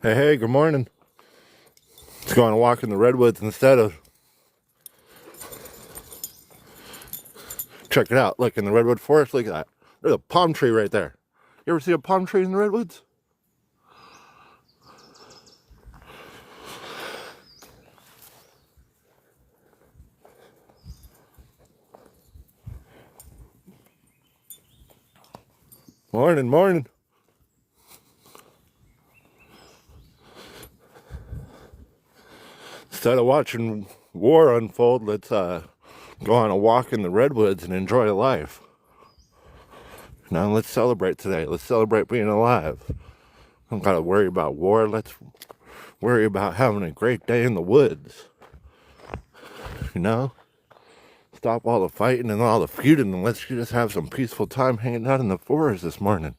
Hey, good morning. Let's go on a walk in the Redwoods instead of... Check it out. Look, in the Redwood forest, look at that. There's a palm tree right there. You ever see a palm tree in the Redwoods? Morning, morning. Instead of watching war unfold, let's go on a walk in the Redwoods and enjoy life. Now, let's celebrate today. Let's celebrate being alive. Don't gotta worry about war. Let's worry about having a great day in the woods. You know? Stop all the fighting and all the feuding, and let's just have some peaceful time hanging out in the forest this morning.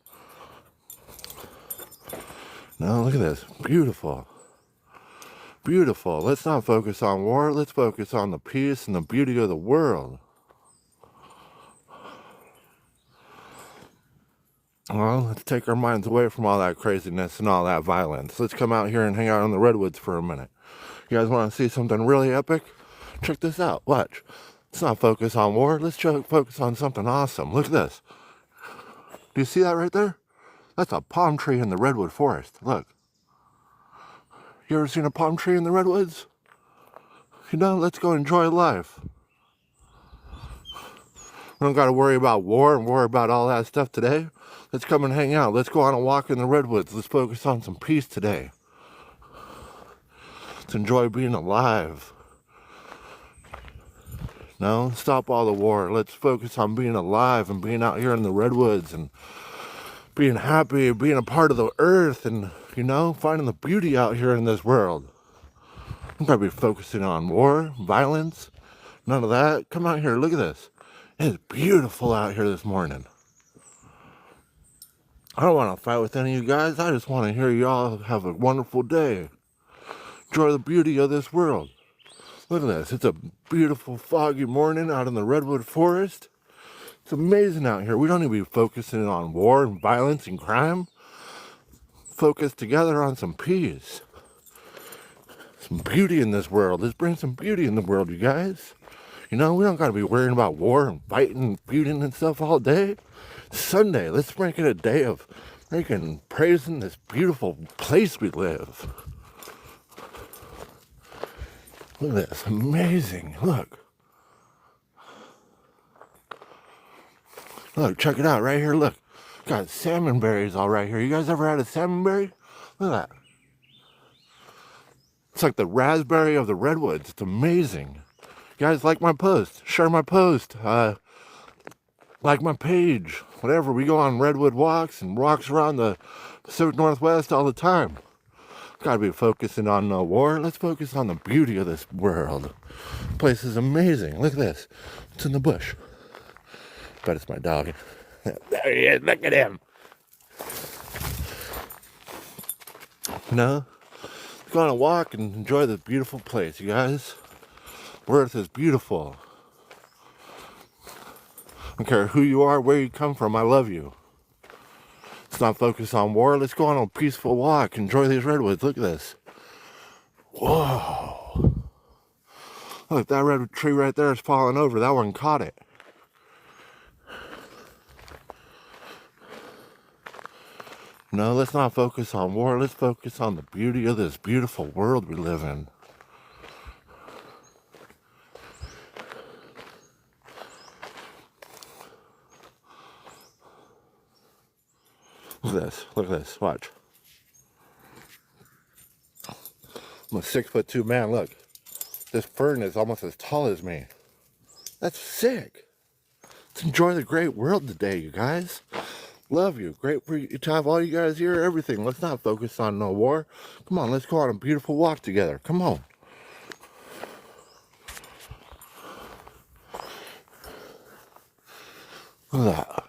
Now, look at this. Beautiful. Beautiful. Let's not focus on war. Let's focus on the peace and the beauty of the world. Well, let's take our minds away from all that craziness and all that violence. Let's come out here and hang out in the Redwoods for a minute. You guys want to see something really epic? Check this out. Watch. Let's not focus on war. Let's focus on something awesome. Look at this. Do you see that right there? That's a palm tree in the Redwood forest. Look. You ever seen a palm tree in the Redwoods? You know, let's go enjoy life. We don't got to worry about war and worry about all that stuff today. Let's come and hang out. Let's go on a walk in the Redwoods. Let's focus on some peace today. Let's enjoy being alive. No, stop all the war. Let's focus on being alive and being out here in the Redwoods and being happy, being a part of the earth and, you know, finding the beauty out here in this world. I'm going to be focusing on war, violence, none of that. Come out here, look at this. It's beautiful out here this morning. I don't want to fight with any of you guys. I just want to hear y'all have a wonderful day. Enjoy the beauty of this world. Look at this. It's a beautiful foggy morning out in the Redwood forest. It's amazing out here. We don't need to be focusing on war and violence and crime. Focus together on some peace. Some beauty in this world. Let's bring some beauty in the world, you guys. You know, we don't got to be worrying about war and fighting and feuding and stuff all day. It's Sunday. Let's make it a day of making, praising this beautiful place we live. Look at this. Amazing. Look. Look, check it out right here. Look. Got salmon berries all right here. You guys ever had a salmon berry? Look at that. It's like the raspberry of the Redwoods. It's amazing. You guys like my post? Share my post. Like my page. Whatever. We go on Redwood walks and walks around the Pacific Northwest all the time. Gotta be focusing on no war. Let's focus on the beauty of this world. This place is amazing. Look at this. It's in the bush. Bet it's my dog. There he is. Look at him. No? Let's go on a walk and enjoy this beautiful place, you guys. Earth is beautiful. I don't care who you are, where you come from, I love you. Let's not focus on war. Let's go on a peaceful walk. Enjoy these redwoods. Look at this. Whoa. Look, that redwood tree right there is falling over. That one caught it. No, let's not focus on war. Let's focus on the beauty of this beautiful world we live in. Look at this. Look at this. Watch. I'm a 6'2" man. Look. This fern is almost as tall as me. That's sick. Let's enjoy the great world today, you guys. Love you. Great for you to have all you guys here. Everything. Let's not focus on no war. Come on. Let's go on a beautiful walk together. Come on. Look at that.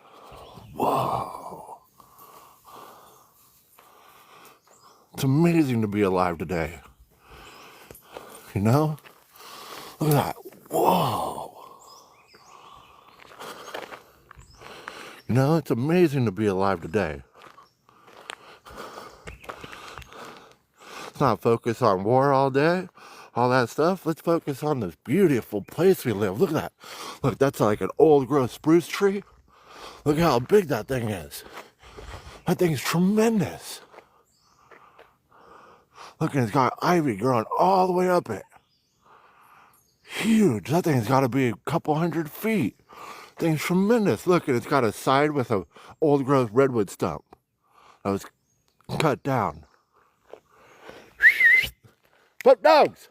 Whoa. It's amazing to be alive today. You know? Look at that. Whoa. You know, it's amazing to be alive today. Let's not focus on war all day, all that stuff. Let's focus on this beautiful place we live. Look at that. Look, that's like an old growth spruce tree. Look how big that thing is. That thing's tremendous. Look, and it's got ivy growing all the way up it. Huge. That thing's got to be a couple 100 feet. Thing's tremendous. Look, and it's got a side with a old growth redwood stump that was cut down. But dogs!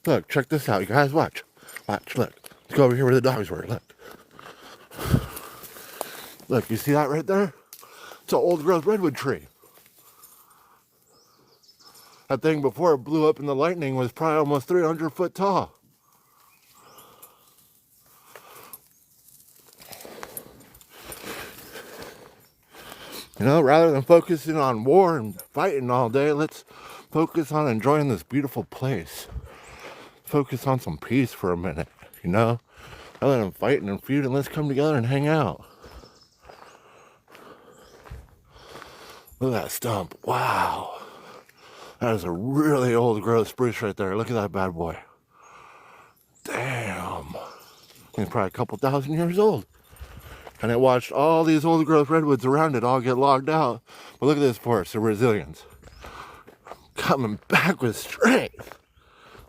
Look, check this out, you guys. Watch. Watch, look. Let's go over here where the dogs were. Look. Look, you see that right there? It's an old growth redwood tree. That thing before it blew up in the lightning was probably almost 300 foot tall. You know, rather than focusing on war and fighting all day, let's focus on enjoying this beautiful place. Focus on some peace for a minute, you know? Rather than fighting and feuding, let's come together and hang out. Look at that stump. Wow. That is a really old growth spruce right there. Look at that bad boy. Damn. It's probably a couple thousand years old. And it watched all these old growth redwoods around it all get logged out. But look at this forest, the resilience. Coming back with strength.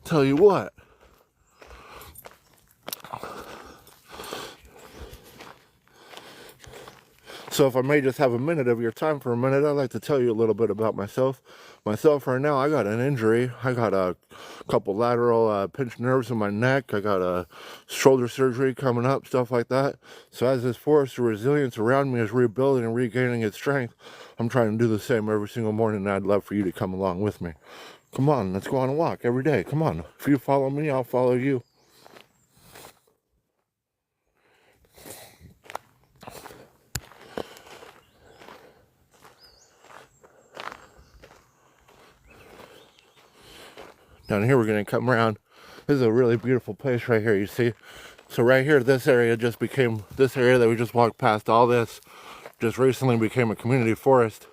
Tell you what. So if I may just have a minute of your time for a minute, I'd like to tell you a little bit about myself. Myself right now, I got an injury. I got a couple lateral pinched nerves in my neck. I got a shoulder surgery coming up, stuff like that. So as this forest of resilience around me is rebuilding and regaining its strength, I'm trying to do the same every single morning, and I'd love for you to come along with me. Come on, let's go on a walk every day. Come on. If you follow me, I'll follow you. Down here, we're going to come around. This is a really beautiful place right here, you see. So right here, this area that we just walked past, all this just recently became a community forest.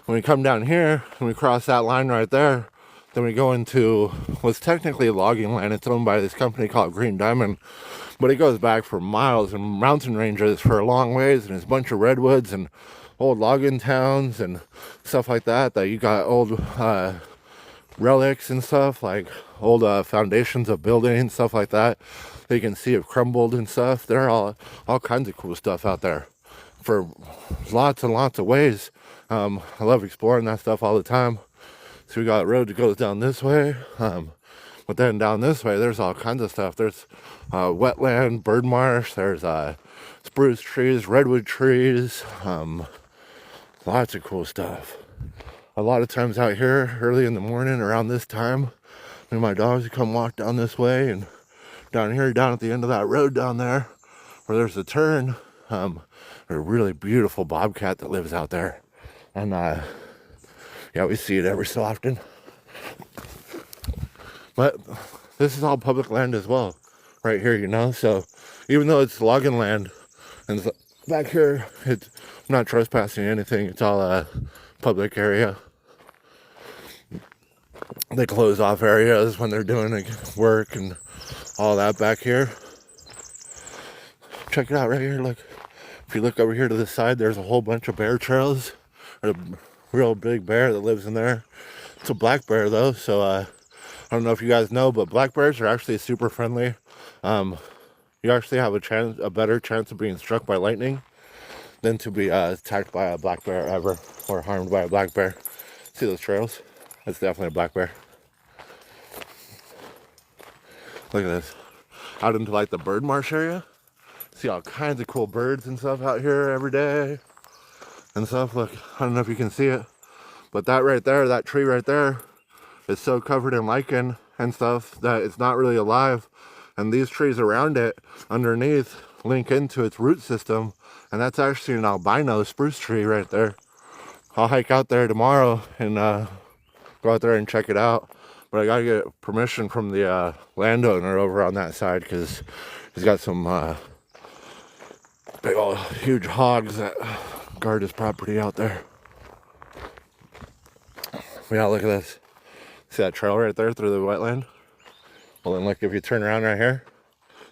When we come down here and we cross that line right there, then we go into what's technically logging land. It's owned by this company called Green Diamond, but it goes back for miles and mountain ranges for a long ways, and it's a bunch of redwoods and old logging towns and stuff like that. That you got old relics and stuff, like old foundations of buildings, stuff like that you can see have crumbled and stuff. There are all kinds of cool stuff out there for lots and lots of ways. I love exploring that stuff all the time. So we got a road that goes down this way, but then down this way there's all kinds of stuff. There's wetland, bird marsh, there's spruce trees, redwood trees, lots of cool stuff. A lot of times out here early in the morning around this time, me and my dogs would come walk down this way, and down here, down at the end of that road down there where there's a turn, a really beautiful bobcat that lives out there. And yeah, we see it every so often. But this is all public land as well right here, you know. So even though it's logging land and back here, it's not trespassing anything. It's all public area. They close off areas when they're doing work and all that back here. Check it out right here. Look, if you look over here to the side, there's a whole bunch of bear trails. There's a real big bear that lives in there. It's a black bear though, so I don't know if you guys know, but black bears are actually super friendly. You actually have a better chance of being struck by lightning than to be attacked by a black bear ever, or harmed by a black bear. See those trails? That's definitely a black bear. Look at this. Out into like the bird marsh area. See all kinds of cool birds and stuff out here every day and stuff. Look, I don't know if you can see it, but that right there, that tree right there is so covered in lichen and stuff that it's not really alive. And these trees around it underneath link into its root system, and that's actually an albino spruce tree right there. I'll hike out there tomorrow and go out there and check it out, but I gotta get permission from the landowner over on that side, because he's got some big old huge hogs that guard his property out there. Yeah, look at this. See that trail right there through the wetland? Well, then look, if you turn around right here,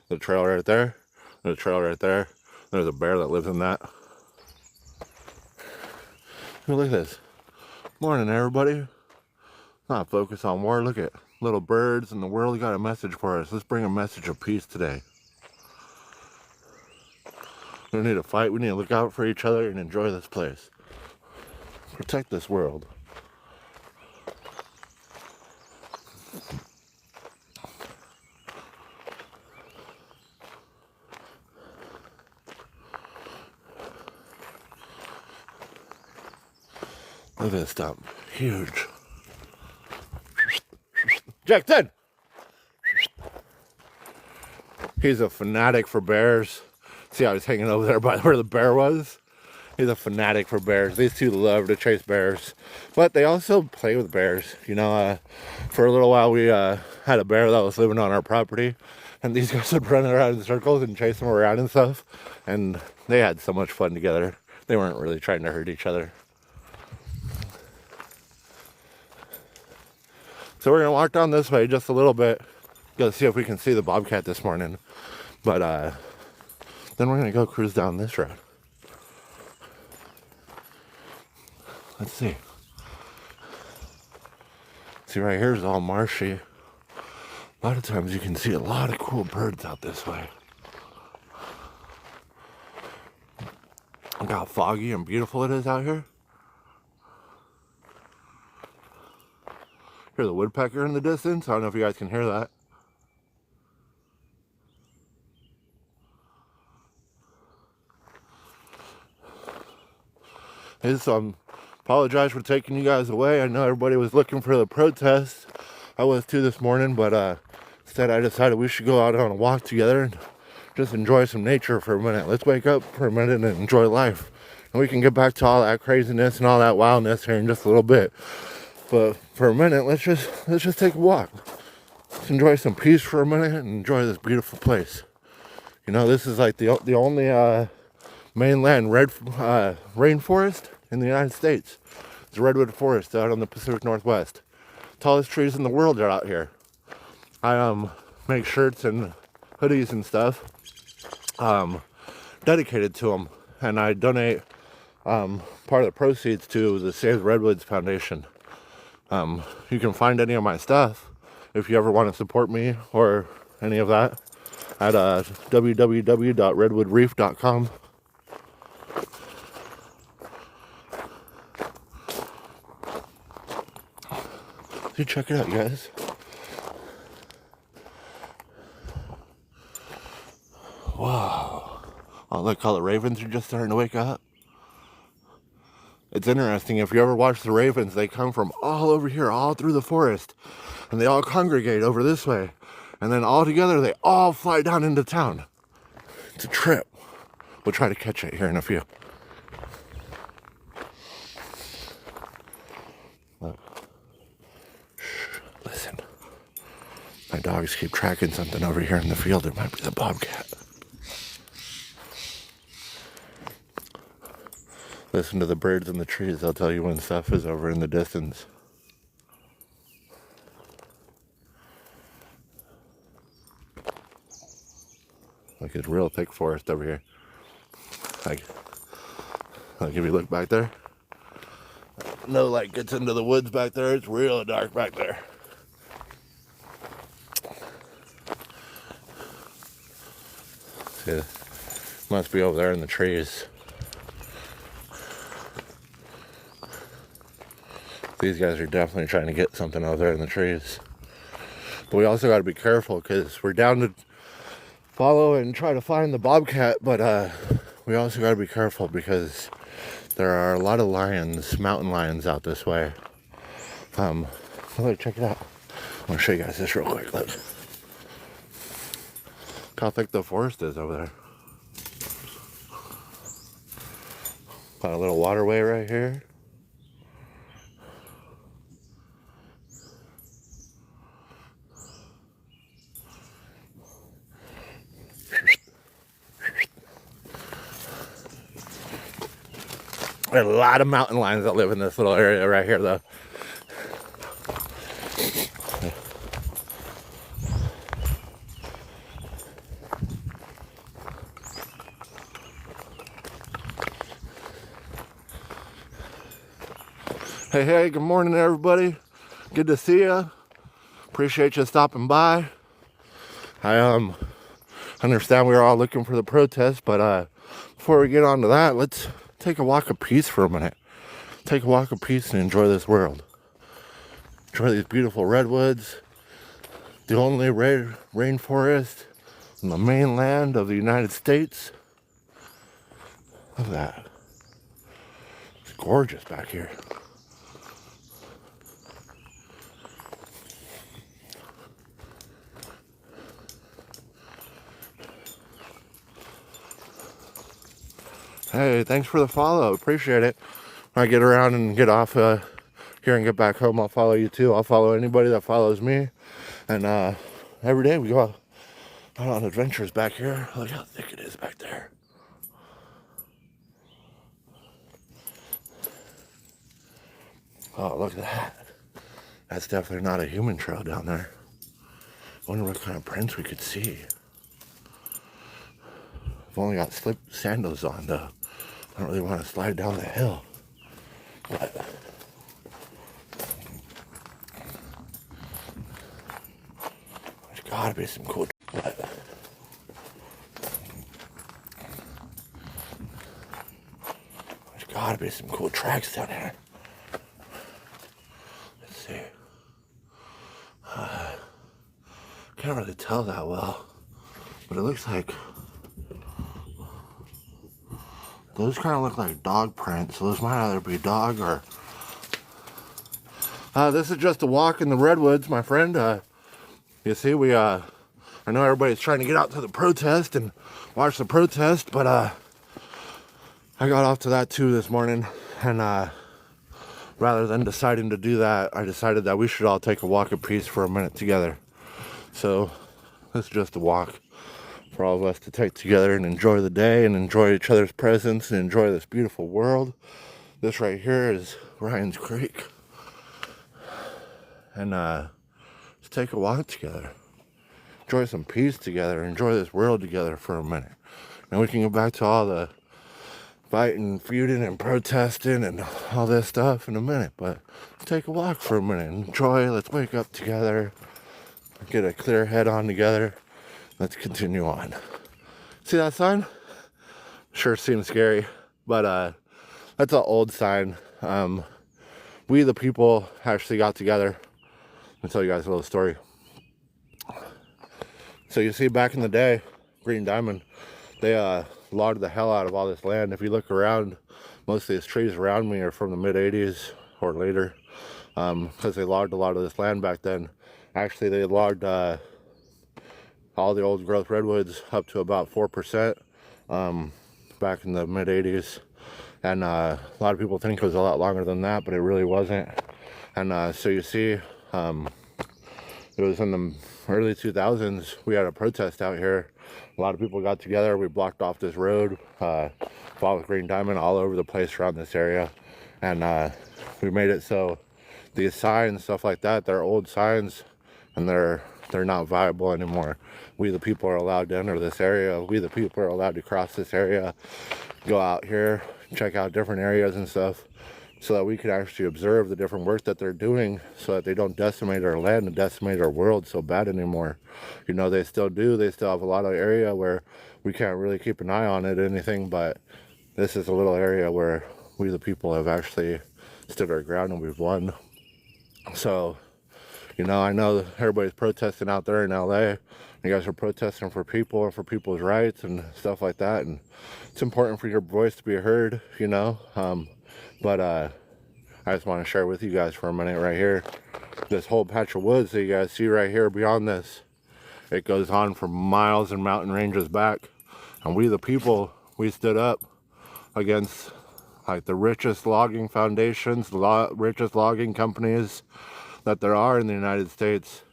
the trail right there, there's a trail right there. There's a bear that lives in that. Look at this. Morning, everybody. Not focus on war. Look at little birds in the world got a message for us. Let's bring a message of peace today. We don't need to fight. We need to look out for each other and enjoy this place. Protect this world. Look at this stump. Huge. Jackson! He's a fanatic for bears. See how he's hanging over there by where the bear was? He's a fanatic for bears. These two love to chase bears. But they also play with bears. You know, for a little while we had a bear that was living on our property. And these guys would run around in circles and chase them around and stuff. And they had so much fun together. They weren't really trying to hurt each other. So we're going to walk down this way just a little bit. Go see if we can see the bobcat this morning. But then we're going to go cruise down this road. Let's see. See, right here is all marshy. A lot of times you can see a lot of cool birds out this way. Look how foggy and beautiful it is out here. Hear the woodpecker in the distance. I don't know if you guys can hear that. Apologize for taking you guys away. I know everybody was looking for the protest. I was too this morning, but instead I decided we should go out on a walk together and just enjoy some nature for a minute. Let's wake up for a minute and enjoy life. And we can get back to all that craziness and all that wildness here in just a little bit. But for a minute, let's just take a walk. Let's enjoy some peace for a minute and enjoy this beautiful place. You know, this is like the only mainland rainforest in the United States. It's a redwood forest out on the Pacific Northwest. Tallest trees in the world are out here. I make shirts and hoodies and stuff dedicated to them, and I donate part of the proceeds to the Save the Redwoods Foundation. You can find any of my stuff if you ever want to support me or any of that at www.redwoodreef.com. So check it out, guys. Wow. Oh, look, all the ravens are just starting to wake up. It's interesting, if you ever watch the ravens, they come from all over here, all through the forest, and they all congregate over this way. And then all together, they all fly down into town. It's a trip. We'll try to catch it here in a few. Look. Shh, listen. My dogs keep tracking something over here in the field. It might be the bobcat. Listen to the birds in the trees. They'll tell you when stuff is over in the distance. Like it's real thick forest over here. Like if you look back there, no light gets into the woods back there. It's real dark back there. See, must be over there in the trees. These guys are definitely trying to get something over there in the trees. But we also got to be careful because we're down to follow and try to find the bobcat, but we also got to be careful because there are a lot of lions, mountain lions out this way. Look, check it out. I want to show you guys this real quick. Look how thick the forest is over there. Got a little waterway right here. There's a lot of mountain lions that live in this little area right here, though. Hey, good morning, everybody. Good to see you. Appreciate you stopping by. I understand we were all looking for the protest, but before we get on to that, let's take a walk of peace for a minute. Take a walk of peace and enjoy this world. Enjoy these beautiful redwoods, the only rainforest on the mainland of the United States. Look at that. It's gorgeous back here. Hey, thanks for the follow. Appreciate it. When I get around and get off here and get back home, I'll follow you too. I'll follow anybody that follows me. And every day we go out on adventures back here. Look how thick it is back there. Oh, look at that. That's definitely not a human trail down there. I wonder what kind of prints we could see. I've only got slip sandals on though. I don't really want to slide down the hill. But there's gotta be some cool. There's gotta be some cool tracks down here. Let's see. Can't really tell that well, but it looks like those kind of look like dog prints. So those might either be dog or. This is just a walk in the redwoods, my friend. You see, I know everybody's trying to get out to the protest and watch the protest, but I got off to that too this morning, and rather than deciding to do that, I decided that we should all take a walk of peace for a minute together. So this is just a walk for all of us to take together and enjoy the day and enjoy each other's presence and enjoy this beautiful world. This right here is Ryan's Creek. And let's take a walk together. Enjoy some peace together. Enjoy this world together for a minute. And we can go back to all the fighting, feuding, and protesting and all this stuff in a minute. But let's take a walk for a minute. Enjoy. Let's wake up together. Get a clear head on together. Let's continue on. See that sign? Sure seems scary, but that's an old sign. We the people actually got together. I'll tell you guys a little story. So you see, back in the day, Green Diamond, they logged the hell out of all this land. If you look around, most of these trees around me are from the mid 80s or later, because they logged a lot of this land back then. Actually, they logged all the old growth redwoods up to about 4% back in the mid 80s, and a lot of people think it was a lot longer than that, but it really wasn't. And so you see, it was in the early 2000s. We had a protest out here. A lot of people got together. We blocked off this road, fought with Green Diamond all over the place around this area, and we made it so these signs, stuff like that, they're old signs, and they're not viable anymore. We the people are allowed to enter this area. We the people are allowed to cross this area, go out here, check out different areas and stuff, so that we can actually observe the different work that they're doing, so that they don't decimate our land and decimate our world so bad anymore. You know, they still do. They still have a lot of area where we can't really keep an eye on it or anything, but this is a little area where we the people have actually stood our ground and we've won. So, you know, I know that everybody's protesting out there in LA. You guys are protesting for people and for people's rights and stuff like that. And it's important for your voice to be heard, you know. But I just want to share with you guys for a minute right here. This whole patch of woods that you guys see right here beyond this, it goes on for miles and mountain ranges back. And we the people, we stood up against like the richest logging foundations, the richest logging companies that there are in the United States.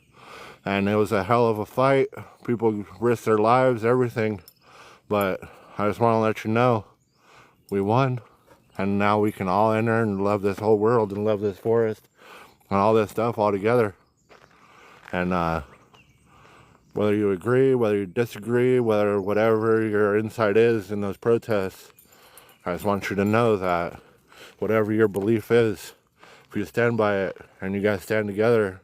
And it was a hell of a fight. People risked their lives, everything. But I just want to let you know, we won. And now we can all enter and love this whole world and love this forest and all this stuff all together. And whether you agree, whether you disagree, whatever your insight is in those protests, I just want you to know that whatever your belief is, If you stand by it and you guys stand together,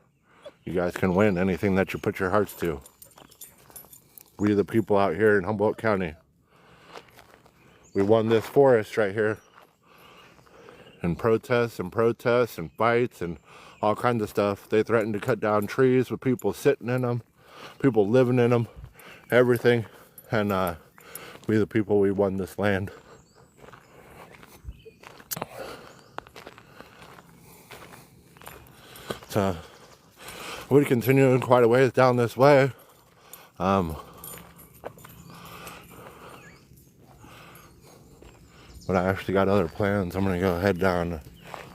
you guys can win anything that you put your hearts to. We the people out here in Humboldt County, we won this forest right here in protests and fights and all kinds of stuff. They threatened to cut down trees with people sitting in them, people living in them, everything. And we the people, we won this land. So we're continuing quite a ways down this way. But I actually got other plans. I'm gonna go head down a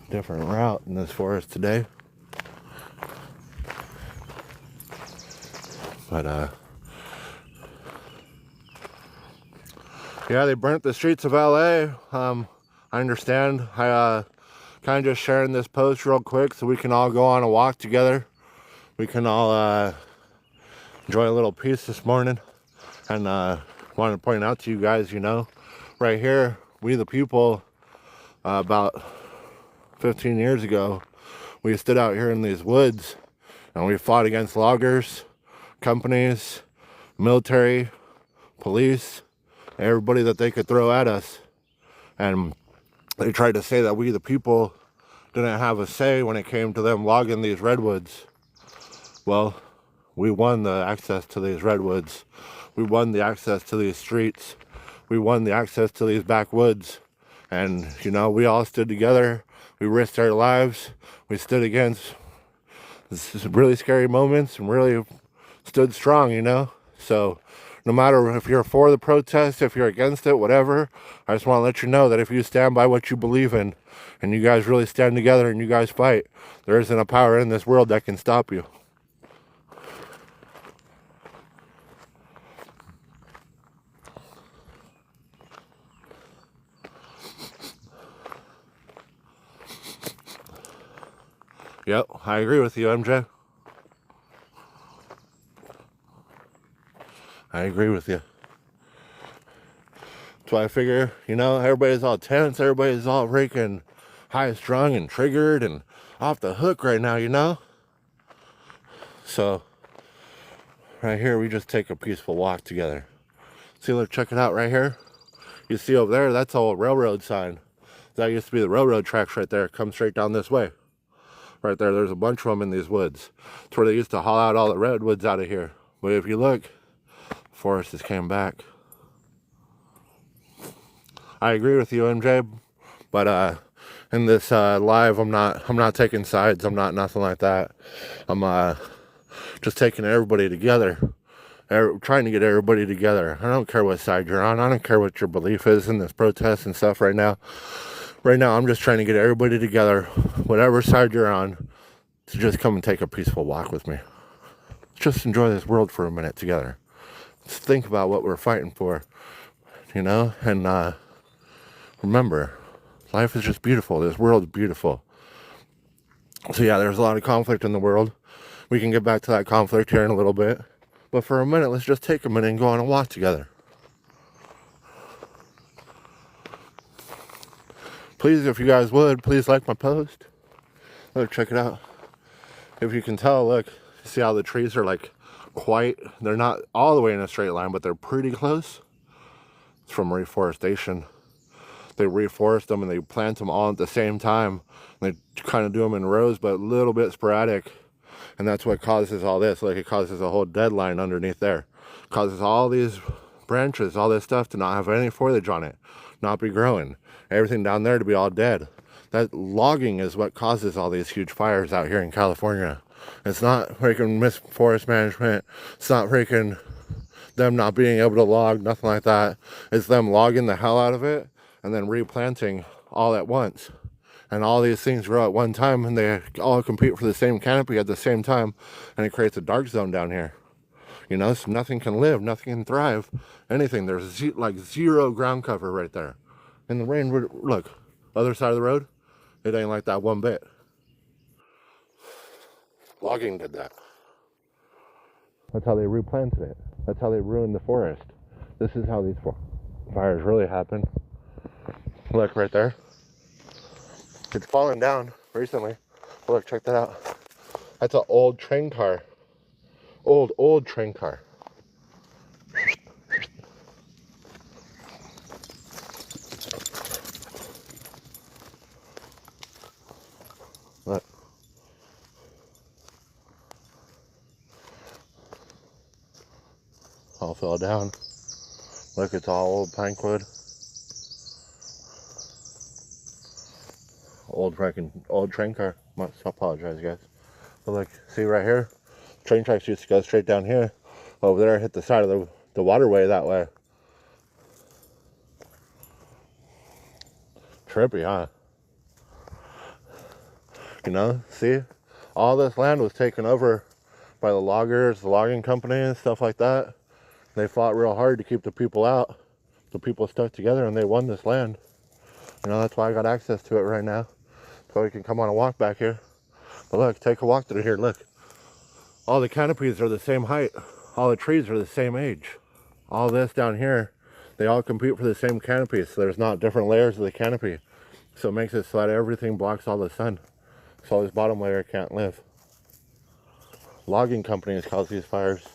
different route in this forest today. But yeah, they burnt the streets of LA. I understand. I kind of just sharing this post real quick so we can all go on a walk together. We can all enjoy a little peace this morning. And wanted to point out to you guys, you know, right here, we the people, about 15 years ago, we stood out here in these woods and we fought against loggers, companies, military, police, everybody that they could throw at us. And they tried to say that we the people didn't have a say when it came to them logging these redwoods. Well, we won the access to these redwoods. We won the access to these streets. We won the access to these backwoods. And, you know, we all stood together. We risked our lives. We stood against this really scary moments and really stood strong, you know. So no matter if you're for the protest, if you're against it, whatever, I just want to let you know that if you stand by what you believe in and you guys really stand together and you guys fight, there isn't a power in this world that can stop you. Yep, I agree with you, MJ. I agree with you. That's why I figure, you know, everybody's all tense, everybody's all freaking high strung and triggered and off the hook right now, you know? So, right here, we just take a peaceful walk together. See, look, check it out right here. You see over there, that's all a railroad sign. That used to be the railroad tracks right there. Come straight down this way. Right there, there's a bunch of them in these woods. It's where they used to haul out all the redwoods out of here. But if you look, the forest just came back. I agree with you, MJ. But in this live, I'm not taking sides. I'm not nothing like that. I'm just taking everybody together. Trying to get everybody together. I don't care what side you're on. I don't care what your belief is in this protest and stuff right now. Right now, I'm just trying to get everybody together, whatever side you're on, to just come and take a peaceful walk with me. Just enjoy this world for a minute together. Let's think about what we're fighting for, you know? And remember, life is just beautiful. This world is beautiful. So yeah, there's a lot of conflict in the world. We can get back to that conflict here in a little bit. But for a minute, let's just take a minute and go on a walk together. Please, if you guys would, please like my post. Look, check it out. If you can tell, look, see how the trees are like they're not all the way in a straight line, but they're pretty close. It's from reforestation. They reforest them and they plant them all at the same time. They kind of do them in rows, but a little bit sporadic. And that's what causes all this. Like, it causes a whole dead line underneath there. It causes all these branches, all this stuff to not have any foliage on it, not be growing. Everything down there to be all dead. That logging is what causes all these huge fires out here in California. It's not freaking forest management. It's not freaking them not being able to log, nothing like that. It's them logging the hell out of it and then replanting all at once. And all these things grow at one time and they all compete for the same canopy at the same time. And it creates a dark zone down here. You know, so nothing can live, nothing can thrive, anything. There's like zero ground cover right there. And the rain would, look, other side of the road, it ain't like that one bit. Logging did that. That's how they replanted it. That's how they ruined the forest. This is how these fires really happen. Look right there. It's fallen down recently. Look, check that out. That's an old train car. Old train car. Look. All fell down. Look, it's all old pine wood. Old train car. Must apologize, guys. But look, see right here? Train tracks used to go straight down here. Over there, hit the side of the waterway that way. Trippy, huh? You know, see? All this land was taken over by the loggers, the logging company, and stuff like that. They fought real hard to keep the people out. The people stuck together and they won this land. You know, that's why I got access to it right now. So we can come on a walk back here. But look, take a walk through here, look. All the canopies are the same height. All the trees are the same age. All this down here, they all compete for the same canopy. So there's not different layers of the canopy. So it makes it so that everything blocks all the sun. So this bottom layer can't live. Logging companies cause these fires.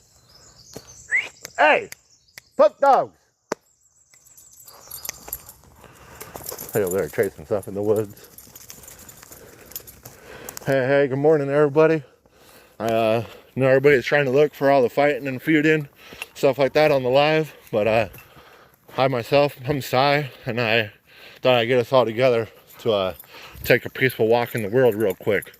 Hey! Pup dogs! Hey, over there chasing stuff in the woods. Hey, good morning, everybody. I know everybody's trying to look for all the fighting and feuding, stuff like that on the live, but I myself, I'm Cy, and I thought I'd get us all together to take a peaceful walk in the world real quick.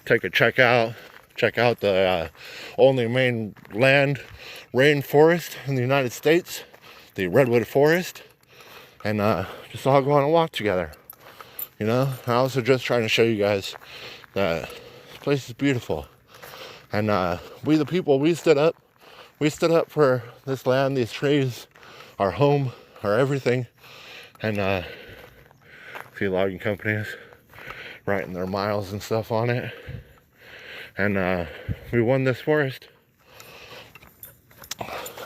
Take a check out the only main rainforest in the United States, the Redwood Forest, and just all go on a walk together. You know, I also just trying to show you guys that this place is beautiful. And we the people, we stood up for this land, these trees, our home, our everything. And a few logging companies writing their miles and stuff on it. And we won this forest.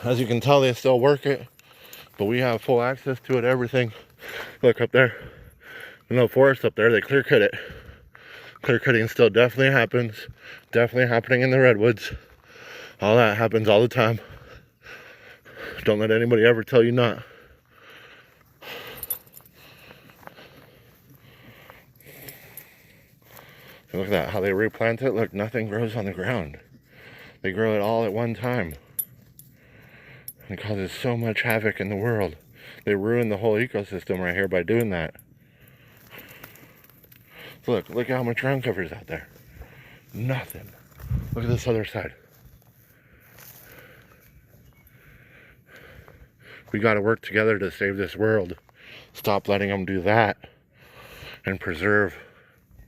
As you can tell, they still work it, but we have full access to it, everything. Look up there, the little forest up there, they clear cut it. Clear cutting still definitely happens. Definitely happening in the Redwoods. All that happens all the time. Don't let anybody ever tell you not. Look at that, how they replant it. Look, nothing grows on the ground. They grow it all at one time. It causes so much havoc in the world. They ruin the whole ecosystem right here by doing that. Look how much ground cover is out there. Nothing. Look at this other side. We got to work together to save this world. Stop letting them do that. And preserve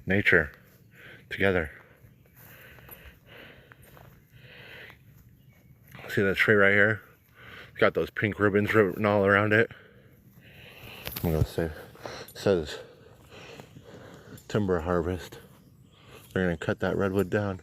nature together. See that tree right here? It's got those pink ribbons written all around it. I'm going to say, it says timber harvest. They're going to cut that redwood down.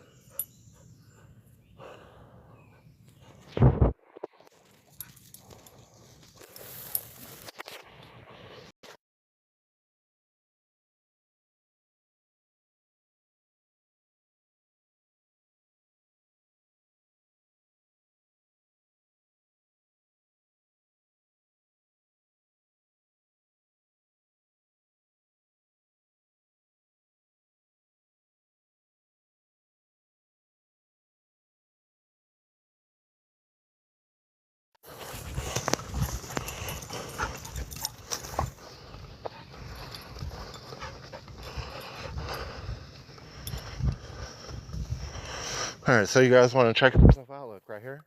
Alright, so you guys want to check stuff out. Look right here.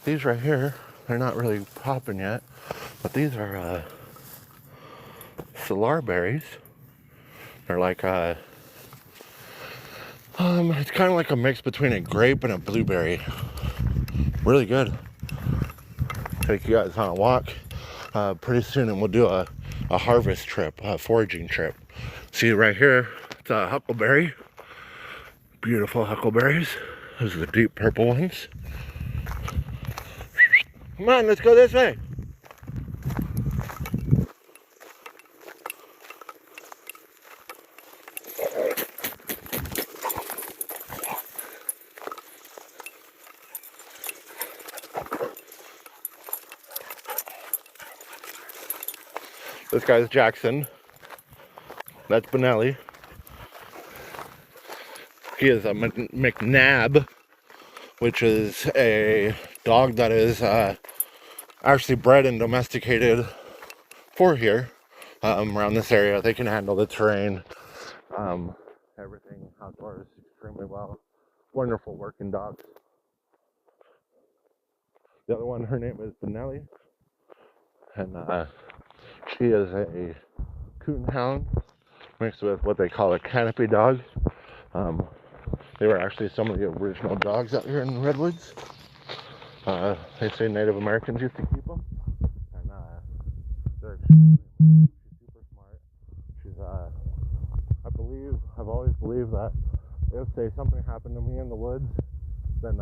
These right here, they're not really popping yet, but these are Siare berries. They're like it's kind of like a mix between a grape and a blueberry. Really good. Take you guys on a walk pretty soon, and we'll do a harvest trip, a foraging trip. See right here, it's a huckleberry. Beautiful huckleberries. Those are the deep purple ones. Come on, let's go this way. This guy's Jackson. That's Benelli. He is a McNab, which is a dog that is actually bred and domesticated for here. Around this area, they can handle the terrain, everything outdoors extremely well. Wonderful working dogs. The other one, her name is Benelli, and she is a coonhound mixed with what they call a canopy dog. They were actually some of the original dogs out here in the Redwoods. They say Native Americans used to keep them, and they're extremely she's super smart. She's I've always believed that if say something happened to me in the woods, then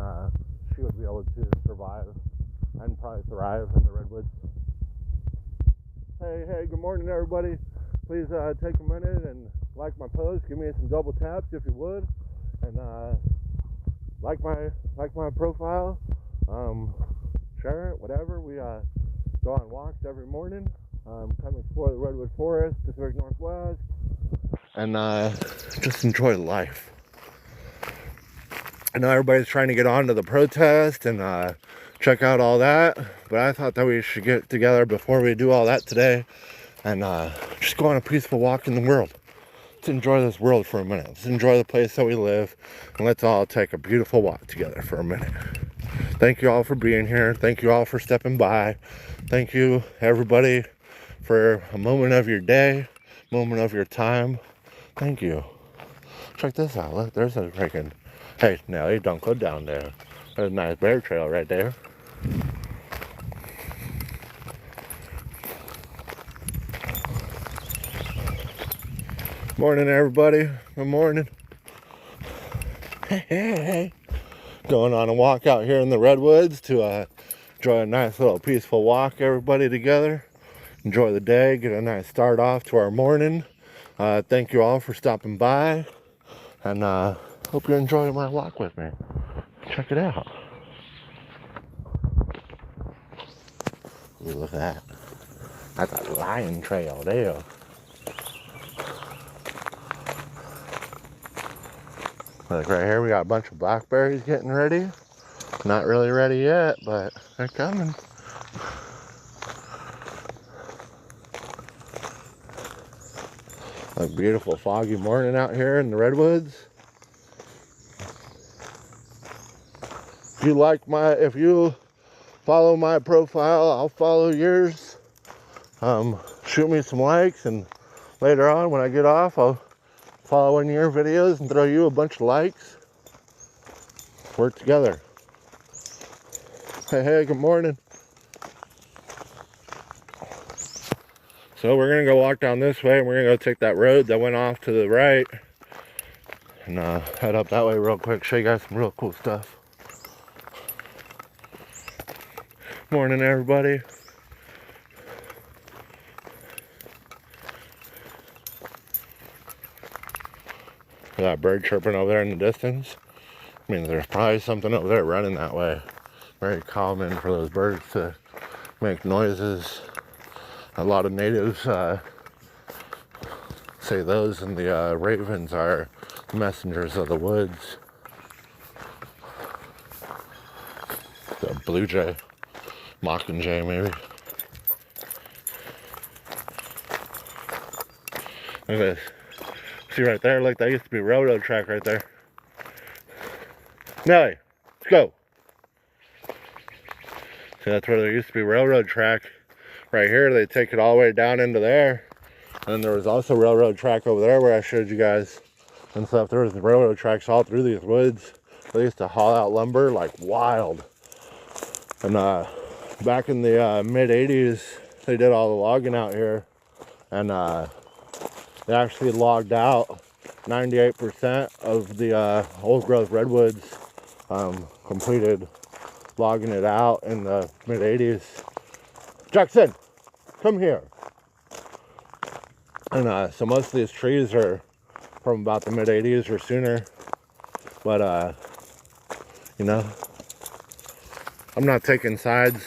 she would be able to survive and probably thrive in the Redwoods. Hey, good morning everybody. Please take a minute and like my post, give me some double taps if you would, and like my profile, share it, whatever. We go on walks every morning, come explore the Redwood Forest, Pacific Northwest, and just enjoy life. I know everybody's trying to get on to the protest and check out all that, but I thought that we should get together before we do all that today and just go on a peaceful walk in the world. Let's enjoy this world for a minute. Let's enjoy the place that we live, and let's all take a beautiful walk together for a minute. Thank you all for being here. Thank you all for stepping by. Thank you, everybody, for a moment of your day, moment of your time. Thank you. Check this out. Look, there's a freaking... Hey, Nelly, don't go down there. There's a nice bear trail right there. Morning, everybody. Good morning. Hey. Going on a walk out here in the Redwoods to enjoy a nice little peaceful walk, everybody together. Enjoy the day, get a nice start off to our morning. Thank you all for stopping by, and hope you're enjoying my walk with me. Check it out. Ooh, look at that. That's a lion trail there. Look, right here we got a bunch of blackberries getting ready. Not really ready yet, but they're coming. A beautiful foggy morning out here in the Redwoods. If you follow my profile, I'll follow yours. Shoot me some likes, and later on when I get off, I'll follow one of your videos and throw you a bunch of likes. Work together. Hey, good morning. So we're gonna go walk down this way, and we're gonna go take that road that went off to the right and head up that way real quick, show you guys some real cool stuff. Morning, everybody. That bird chirping over there in the distance. I mean, there's probably something over there running that way. Very common for those birds to make noises. A lot of natives say those and the ravens are messengers of the woods. The blue jay, mockingjay maybe. Look at this. See right there? Look, that used to be a railroad track right there. Nelly, let's go. See, that's where there used to be a railroad track. Right here, they take it all the way down into there. And there was also a railroad track over there where I showed you guys and stuff. There was railroad tracks all through these woods. They used to haul out lumber like wild. And back in the mid-80s, they did all the logging out here. And they actually logged out 98% of the old growth redwoods, completed logging it out in the mid-80s. Jackson, come here. And so most of these trees are from about the mid-80s or sooner. But, you know, I'm not taking sides.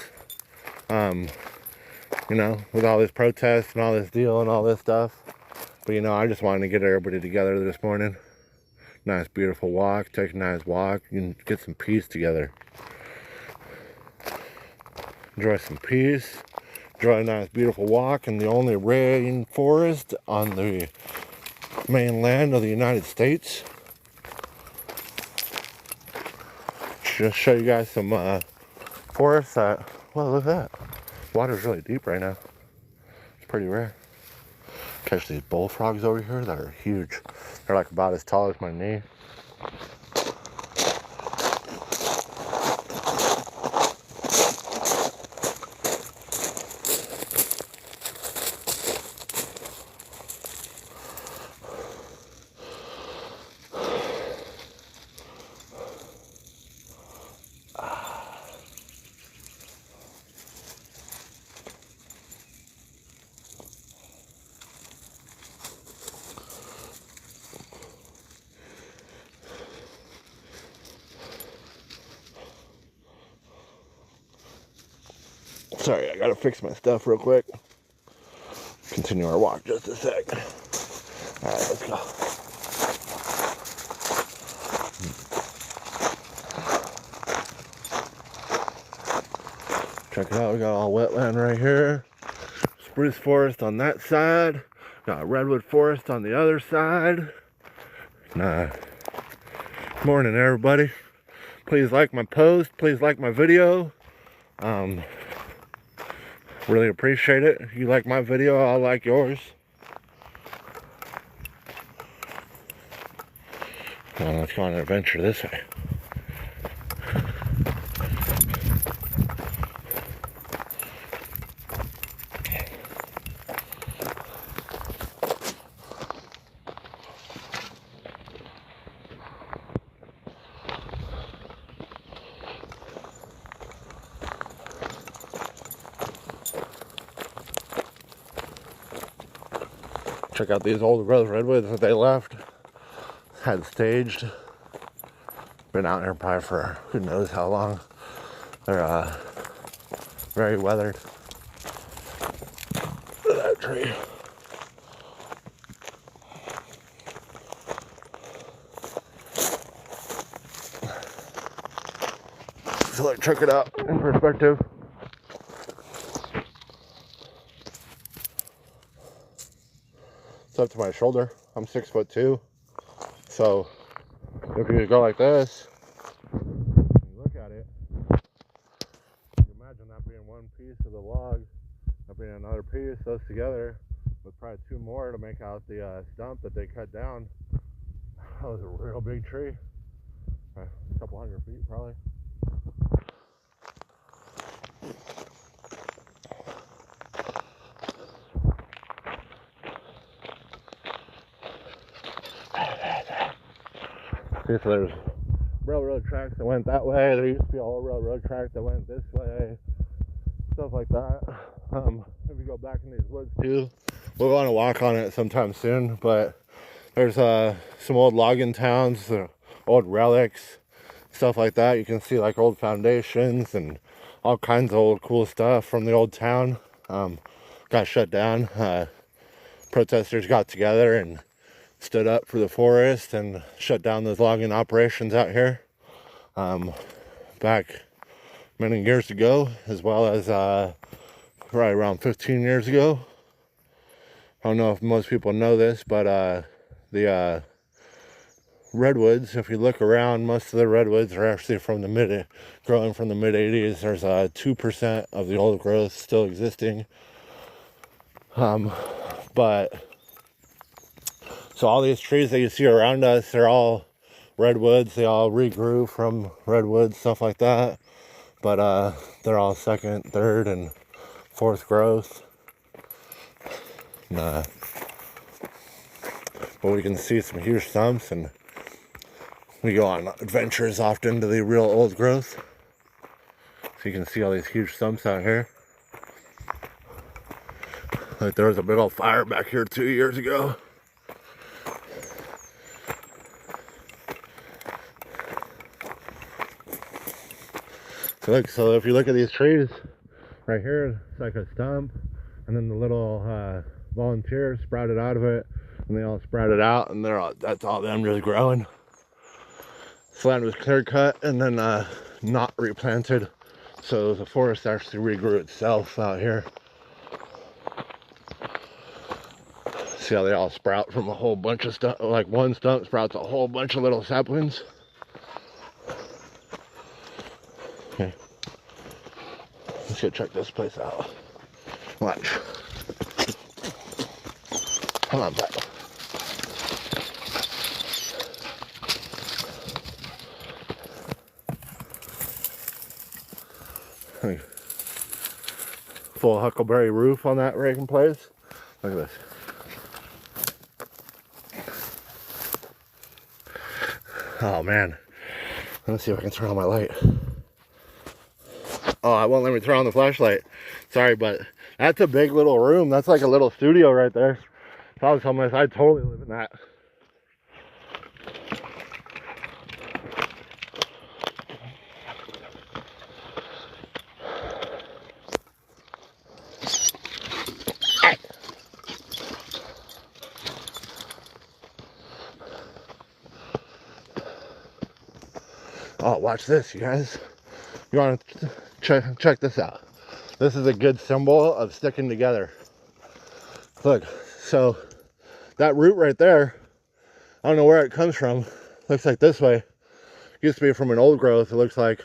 you know, with all this protest and all this deal and all this stuff. But, you know, I just wanted to get everybody together this morning. Nice, beautiful walk. Take a nice walk and get some peace together. Enjoy some peace. Enjoy a nice, beautiful walk in the only rainforest on the mainland of the United States. Just show you guys some forests that, well, look at that. Water's really deep right now. It's pretty rare. Catch these bullfrogs over here that are huge. They're like about as tall as my knee. Sorry, I gotta fix my stuff real quick. Continue our walk just a sec. Alright, let's go. Check it out, we got all wetland right here. Spruce forest on that side. Got redwood forest on the other side. Morning, everybody. Please like my post. Please like my video. Really appreciate it. If you like my video, I'll like yours. Let's go on an adventure this way. Check out these old growth redwoods that they left. Had staged. Been out here probably for who knows how long. They're very weathered. Look at that tree. So like, check it out in perspective. It's up to my shoulder. I'm 6'2". So if you go like this, and you look at it, you imagine that being one piece of the log, that being another piece, those together, with probably two more to make out the stump that they cut down. That was a real big tree. A couple 100 feet probably. So there's railroad tracks that went that way. There used to be a whole railroad track that went this way. Stuff like that. If you go back in these woods too, we'll want to walk on it sometime soon. But there's some old logging towns, old relics, stuff like that. You can see like old foundations and all kinds of old cool stuff from the old town. Got shut down. Protesters got together and stood up for the forest and shut down those logging operations out here back many years ago, as well as probably around 15 years ago. I don't know if most people know this, but the redwoods, if you look around, most of the redwoods are actually growing from the mid 80s. There's 2% of the old growth still existing. But so all these trees that you see around us, they're all redwoods. They all regrew from redwoods, stuff like that. But they're all second, third, and fourth growth. But we can see some huge stumps, and we go on adventures often to the real old growth. So you can see all these huge stumps out here. Like there was a big old fire back here 2 years ago. So if you look at these trees right here, it's like a stump. and then the little volunteers sprouted out of it, and they all sprouted out, and that's all them just growing. This land was clear cut and then not replanted, so the forest actually regrew itself out here. See how they all sprout from a whole bunch of stuff, like one stump sprouts a whole bunch of little saplings. Okay, let's go check this place out. Watch. Come on, Pep. Full huckleberry roof on that raking place. Look at this. Oh man. Let's see if I can turn on my light. Oh, it won't let me turn on the flashlight. Sorry, but that's a big little room. That's like a little studio right there. If I was homeless, I'd totally live in that. Oh, watch this, you guys. You want to check this out? This is a good symbol of sticking together. Look, so that root right there, I don't know where it comes from. Looks like this way. Used to be from an old growth, it looks like.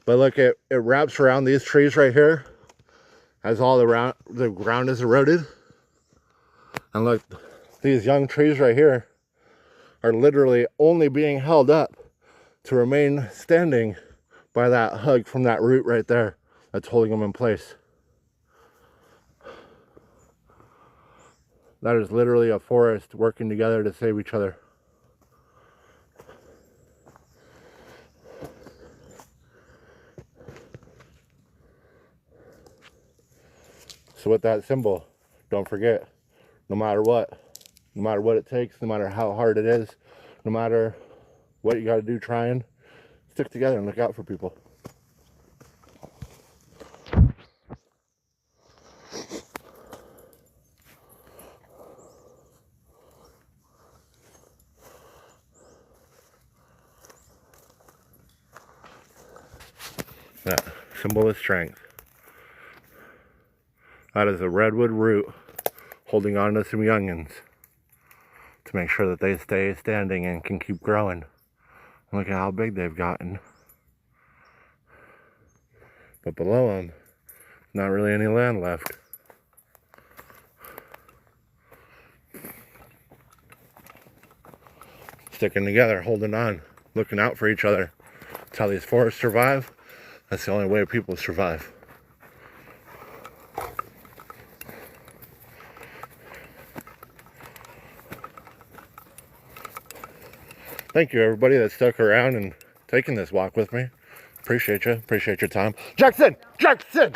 But look, it wraps around these trees right here as all the ground is eroded. And look, these young trees right here are literally only being held up to remain standing by that hug from that root right there that's holding them in place. That is literally a forest working together to save each other. So with that symbol, don't forget, no matter what it takes, no matter how hard it is, no matter what you got to do, trying, stick together and look out for people. That symbol of strength. That is a redwood root holding on to some youngins to make sure that they stay standing and can keep growing. Look at how big they've gotten. But below them, not really any land left. Sticking together, holding on, looking out for each other. That's how these forests survive. That's the only way people survive. Thank you, everybody that stuck around and taking this walk with me. Appreciate you. Appreciate your time. Jackson! Jackson!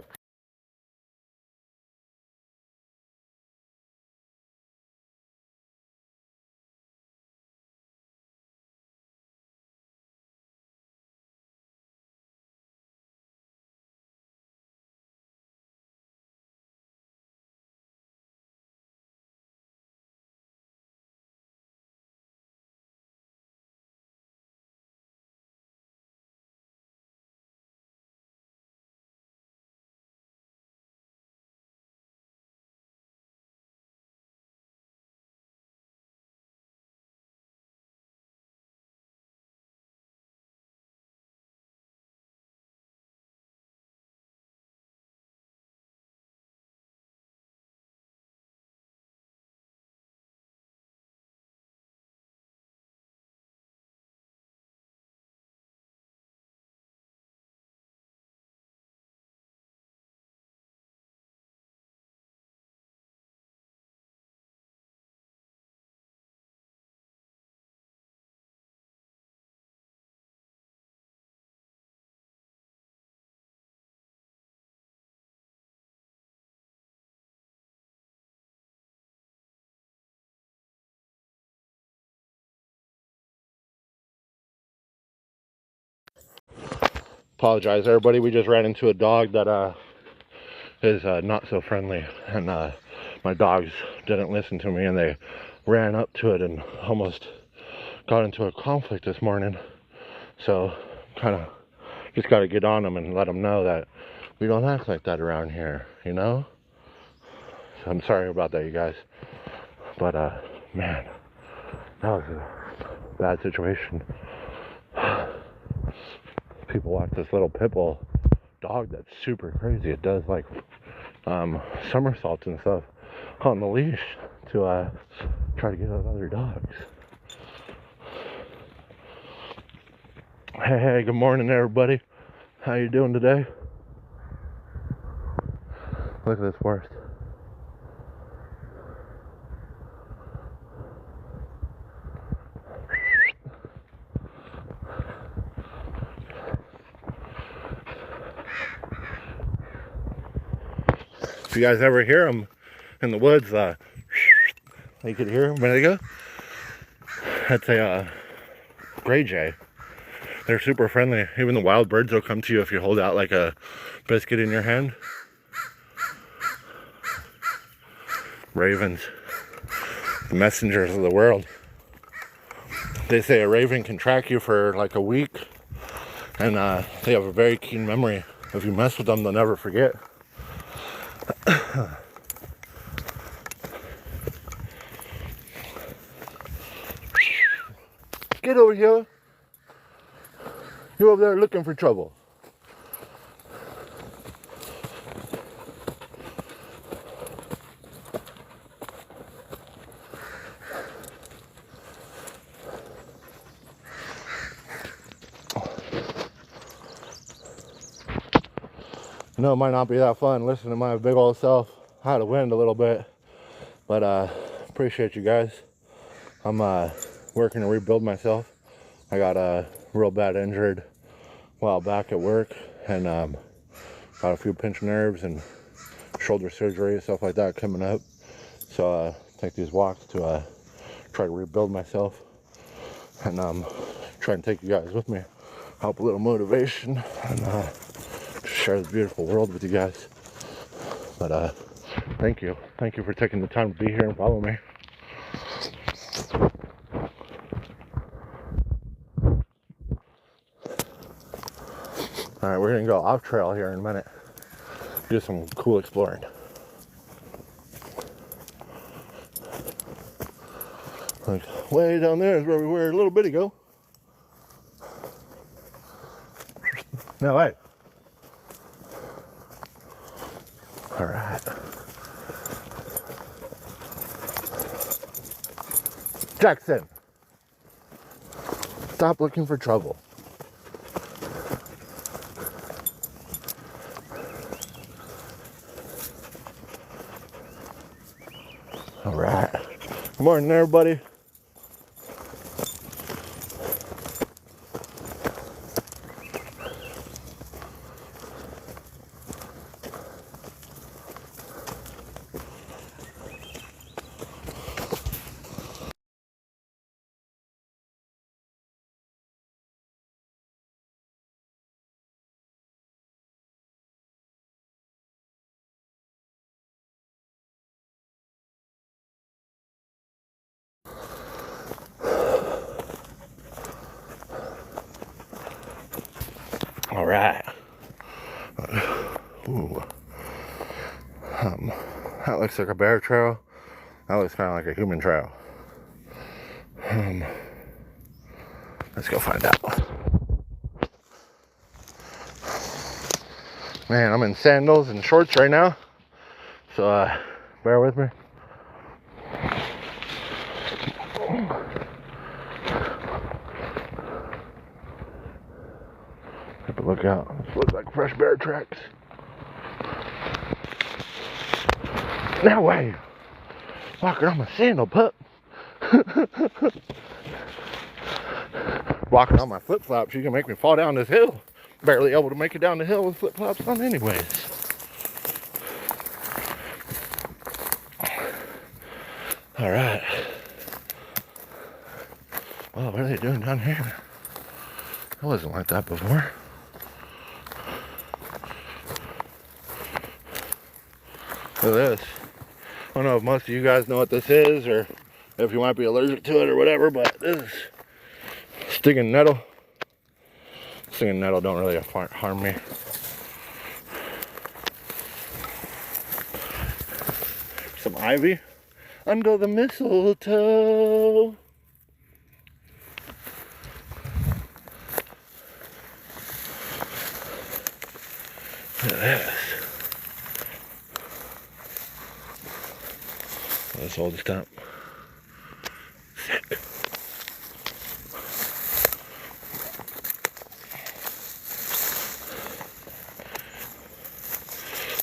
Apologize, everybody. We just ran into a dog that is not so friendly, and my dogs didn't listen to me, and they ran up to it and almost got into a conflict this morning. So kind of just got to get on them and let them know that we don't act like that around here, you know? So I'm sorry about that, you guys. But man, that was a bad situation. People watch this little pit bull dog that's super crazy. It does like somersaults and stuff on the leash to try to get at other dogs. Hey, good morning, everybody. How you doing today? Look at this forest. If you guys ever hear them in the woods, you could hear them a minute ago. That's a gray jay. They're super friendly. Even the wild birds will come to you if you hold out like a biscuit in your hand. Ravens, the messengers of the world. They say a raven can track you for like a week, and they have a very keen memory. If you mess with them, they'll never forget. Get over here. You're over there looking for trouble. I know it might not be that fun listening to my big old self out of wind a little bit, but appreciate you guys. I'm working to rebuild myself. I got real bad injured a while back at work, and got a few pinched nerves and shoulder surgery and stuff like that coming up. So take these walks to try to rebuild myself, and try and take you guys with me, help a little motivation, and share the beautiful world with you guys. But thank you for taking the time to be here and follow me. All right, we're gonna go off trail here in a minute, do some cool exploring. Like way down there is where we were a little bit ago. No way. All right. Jackson, stop looking for trouble. All right. Good morning, everybody. All right. Ooh. That looks like a bear trail. That looks kind of like a human trail. Let's go find out. Man, I'm in sandals and shorts right now, so bear with me. Have to look out. This looks like fresh bear tracks. No way! Walking on my sandal, pup. Walking on my flip-flops, you can make me fall down this hill. Barely able to make it down the hill with flip-flops on anyways. Alright. Well, what are they doing down here? It wasn't like that before. Look at this. I don't know if most of you guys know what this is, or if you might be allergic to it or whatever, but this is stinging nettle. Stinging nettle don't really harm me. Some ivy under the mistletoe. Look at this. Let's hold the stump. Sick.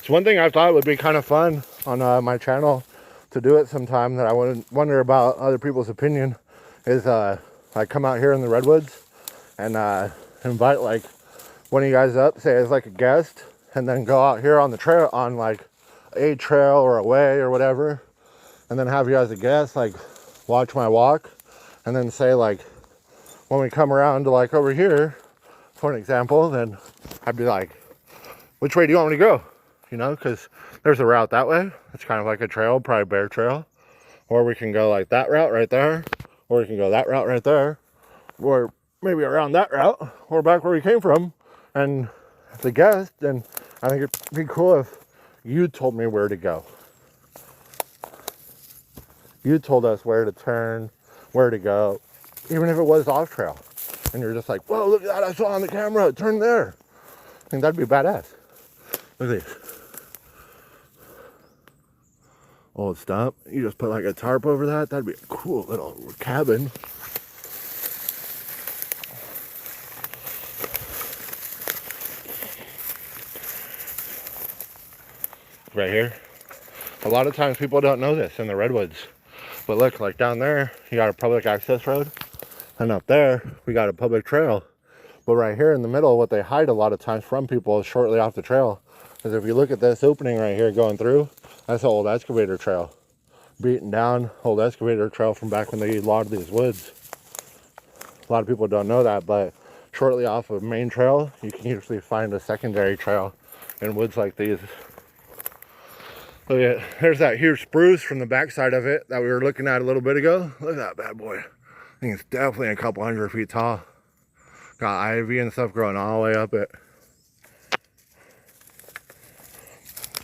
So one thing I thought would be kind of fun on my channel to do it sometime, that I wonder about other people's opinion, is I come out here in the Redwoods and invite like one of you guys up, say as like a guest, and then go out here on the trail, on like a trail or a way or whatever, and then have you as a guest, like watch my walk, and then say like when we come around to like over here, for an example, then I'd be like, which way do you want me to go? You know, because there's a route that way. It's kind of like a trail, probably bear trail. Or we can go like that route right there. Or we can go that route right there. Or maybe around that route. Or back where we came from. And the guest, and I think it'd be cool if you told me where to go. You told us where to turn, where to go. Even if it was off trail. And you're just like, whoa, look at that, I saw on the camera, turn there. I think that'd be badass. Look at this. Old stump. You just put like a tarp over that. That'd be a cool little cabin. Right here. A lot of times people don't know this in the Redwoods. But look, like down there, you got a public access road. And up there, we got a public trail. But right here in the middle, what they hide a lot of times from people is shortly off the trail. Because if you look at this opening right here going through, that's an old excavator trail. Beaten down old excavator trail from back when they logged these woods. A lot of people don't know that, but shortly off of main trail, you can usually find a secondary trail in woods like these. Look at, there's that huge spruce from the backside of it that we were looking at a little bit ago. Look at that bad boy. I think it's definitely a couple 100 feet tall. Got ivy and stuff growing all the way up it.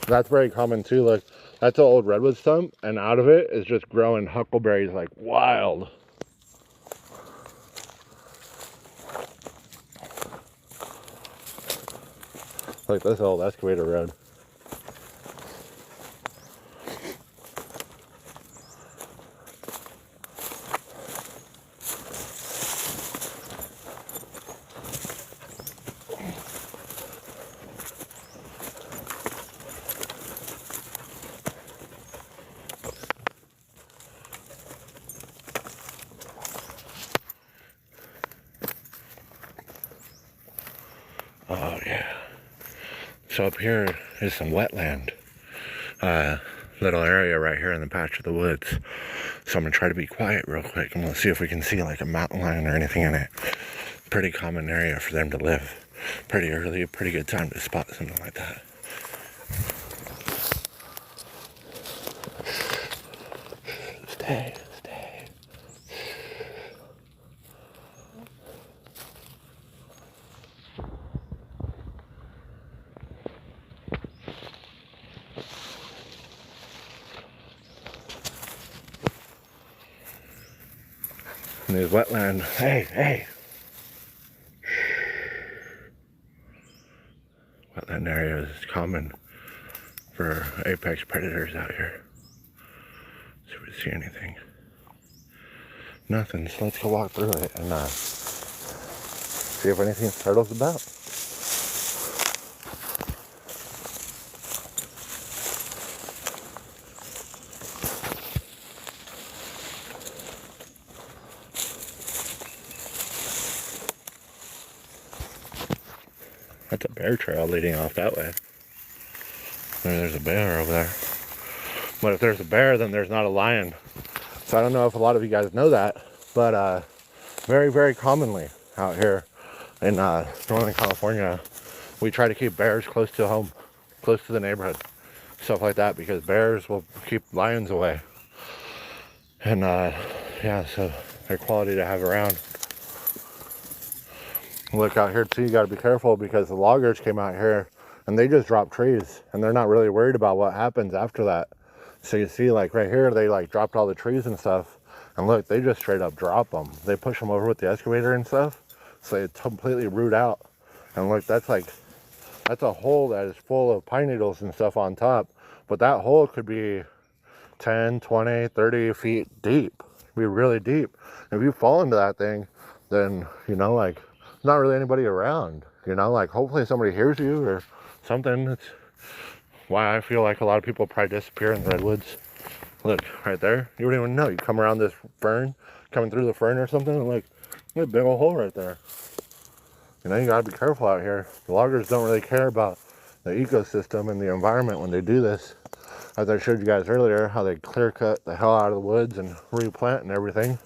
That's very common too. Look, that's an old redwood stump, and out of it is just growing huckleberries like wild. Like this old excavator road. Oh yeah. So up here is some wetland. Little area right here in the patch of the woods. So I'm gonna try to be quiet real quick and we'll see if we can see like a mountain lion or anything in it. Pretty common area for them to live. Pretty early, pretty good time to spot something like that. Stay. In these wetland, hey. Wetland area is common for apex predators out here. See if we see anything. Nothing, so let's go walk through it and see if anything startles about. That's a bear trail leading off that way. There's a bear over there. But if there's a bear, then there's not a lion. So I don't know if a lot of you guys know that, but very, very commonly out here in Northern California, we try to keep bears close to home, close to the neighborhood. stuff like that, because bears will keep lions away. And yeah, so they're quality to have around. Look out here too, you gotta be careful, because the loggers came out here and they just dropped trees, and they're not really worried about what happens after that. So you see, like right here, they like dropped all the trees and stuff, and look, they just straight up drop them. They push them over with the excavator and stuff, so they completely root out. And look, that's a hole that is full of pine needles and stuff on top, but that hole could be 10, 20, 30 feet deep. It'd be really deep. If you fall into that thing, then, you know, like, not really anybody around, you know, like hopefully somebody hears you or something. That's why I feel like a lot of people probably disappear in the redwoods. Look, right there, you don't even know. You come around this fern, coming through the fern or something, and look, there's a big old hole right there. You know, you gotta be careful out here. The loggers don't really care about the ecosystem and the environment when they do this. As I showed you guys earlier, how they clear cut the hell out of the woods and replant and everything.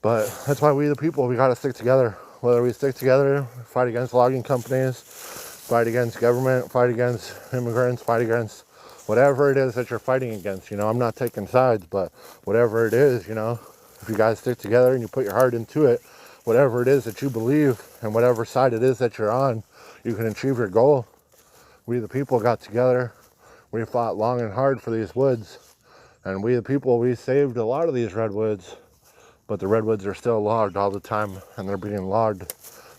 But that's why we the people, we gotta stick together. Whether we stick together, fight against logging companies, fight against government, fight against immigrants, fight against whatever it is that you're fighting against. You know, I'm not taking sides, but whatever it is, you know, if you guys stick together and you put your heart into it, whatever it is that you believe and whatever side it is that you're on, you can achieve your goal. We the people got together. We fought long and hard for these woods. And we the people, we saved a lot of these redwoods. But the redwoods are still logged all the time, and they're being logged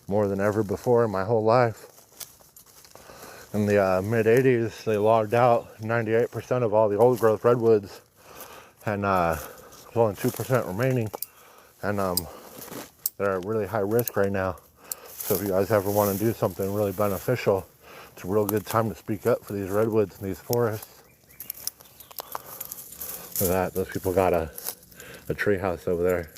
more than ever before in my whole life. In the mid-'80s, they logged out 98% of all the old growth redwoods, and there's only 2% remaining. And they're at really high risk right now. So if you guys ever want to do something really beneficial, it's a real good time to speak up for these redwoods and these forests. Look at that, those people got a tree house over there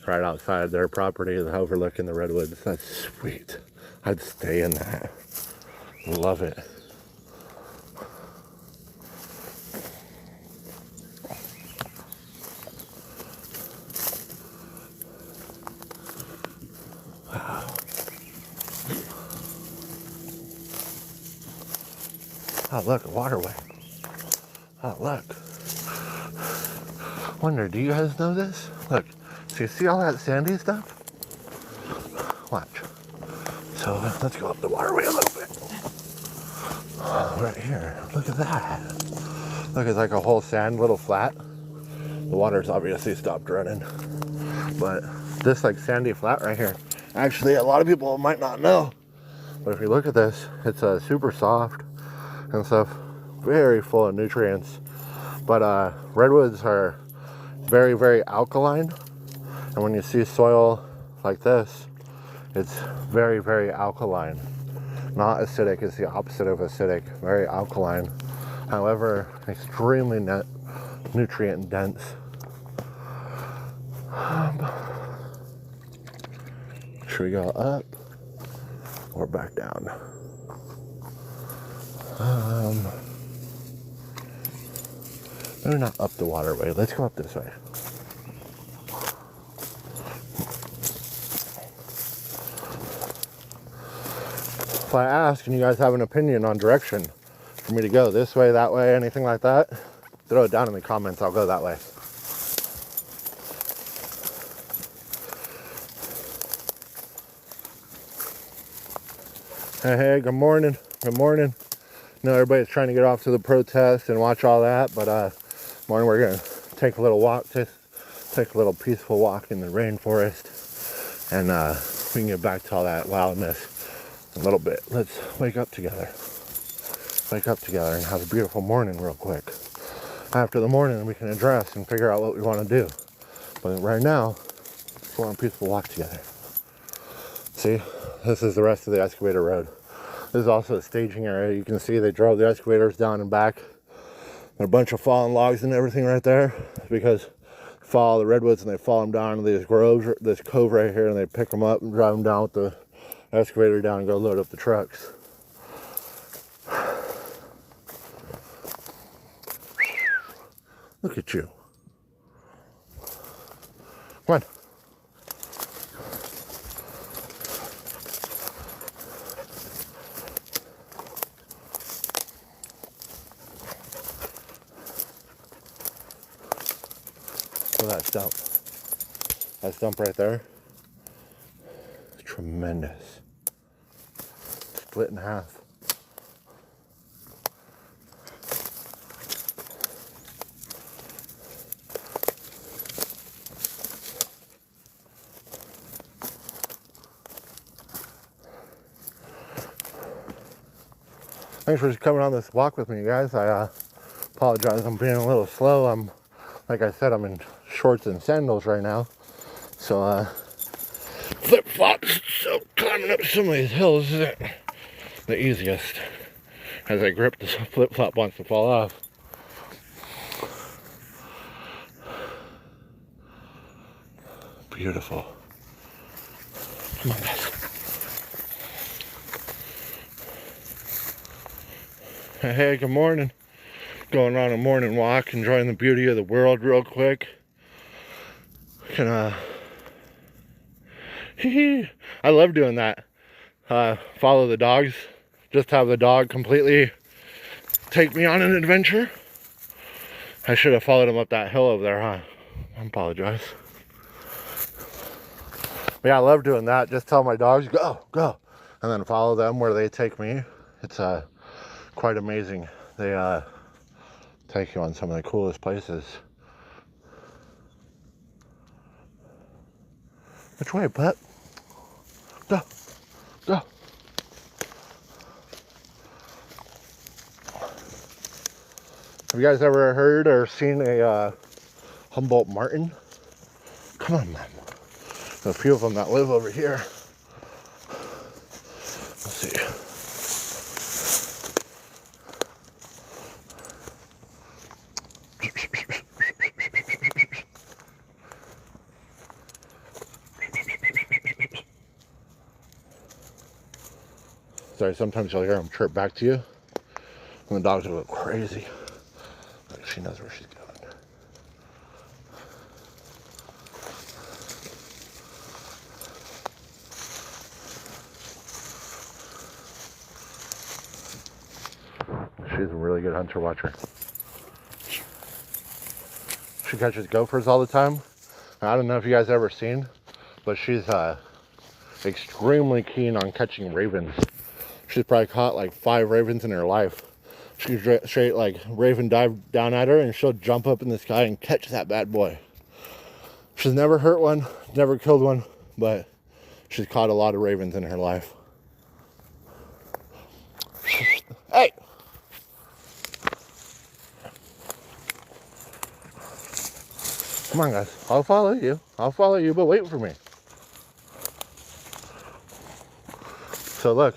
right outside their property overlooking the redwoods. That's sweet. I'd stay in that. Love it. Wow. Oh look, a waterway. Oh look. Wonder, do you guys know this? Look, so you see all that sandy stuff? Watch. So let's go up the waterway a little bit. Oh, right here, look at that. Look, it's like a whole sand little flat. The water's obviously stopped running. But this like sandy flat right here, actually a lot of people might not know. But if you look at this, it's super soft and stuff, very full of nutrients. But redwoods are very, very alkaline. And when you see soil like this, it's very, very alkaline. Not acidic, it's the opposite of acidic, very alkaline. However, extremely nutrient dense. Should we go up or back down? Maybe not up the waterway. Let's go up this way. If I ask and you guys have an opinion on direction for me to go this way, that way, anything like that, throw it down in the comments. I'll go that way. Hey, good morning. Good morning. I know everybody's trying to get off to the protest and watch all that, but morning we're gonna take a little walk, take a little peaceful walk in the rainforest, and we can get back to all that wildness in a little bit. Let's wake up together. Wake up together and have a beautiful morning real quick. After the morning, we can address and figure out what we want to do. But right now, let's go on a peaceful walk together. See, this is the rest of the excavator road. This is also a staging area. You can see they drove the excavators down and back. There are a bunch of fallen logs and everything right there because they fall the redwoods and they fall them down into these groves, this cove right here, and they pick them up and drive them down with the excavator down and go load up the trucks. Look at you. Come on. that stump. That stump right there. It's tremendous. Split in half. Thanks for coming on this walk with me, guys. I apologize, I'm being a little slow. Like I said, I'm in shorts and sandals right now. So, flip-flops. So climbing up some of these hills isn't the easiest. As I grip, the flip-flop wants to fall off. Beautiful. Come on, guys. Hey, good morning. Going on a morning walk, enjoying the beauty of the world real quick. I love doing that. Follow the dogs. Just have the dog completely take me on an adventure. I should have followed him up that hill over there, huh? I apologize. But yeah, I love doing that. Just tell my dogs, go, go. And then follow them where they take me. It's quite amazing. They take you on some of the coolest places. Which way, pup? Go, go. Have you guys ever heard or seen a Humboldt martin? Come on, man. There's a few of them that live over here. Let's see. Sorry, sometimes you'll hear them chirp back to you, and the dogs will go crazy. Like she knows where she's going. She's a really good hunter watcher. She catches gophers all the time. I don't know if you guys ever seen, but she's extremely keen on catching ravens. She's probably caught like 5 ravens in her life. She straight like raven dive down at her and she'll jump up in the sky and catch that bad boy. She's never hurt one, never killed one, but she's caught a lot of ravens in her life. Hey! Come on, guys. I'll follow you. I'll follow you, but wait for me. So look,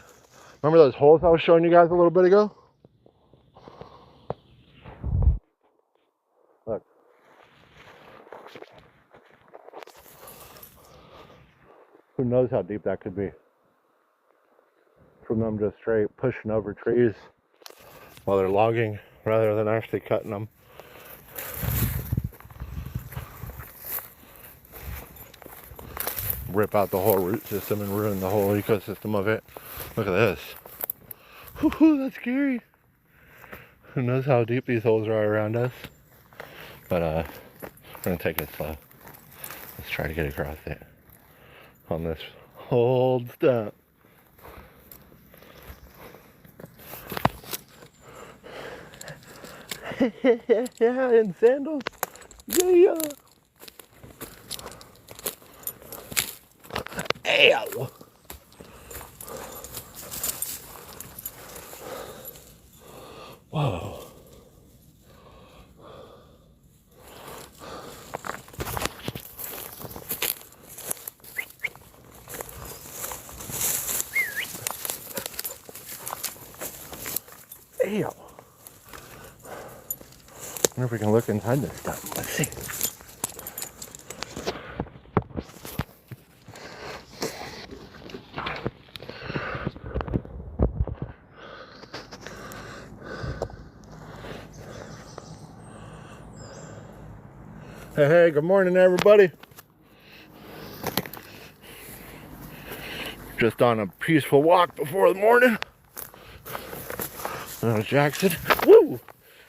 remember those holes I was showing you guys a little bit ago? Look. Who knows how deep that could be? From them just straight pushing over trees while they're logging rather than actually cutting them. Rip out the whole root system and ruin the whole ecosystem of it. Look at this. Whoo, that's scary. Who knows how deep these holes are around us? But we're gonna take it slow. Let's try to get across it on this old stump. Yeah, in sandals. Yeah. Ew. Whoa. Ew. I wonder if we can look inside this stuff. Let's see. Hey, good morning, everybody. Just on a peaceful walk before the morning. There's Jackson. Woo!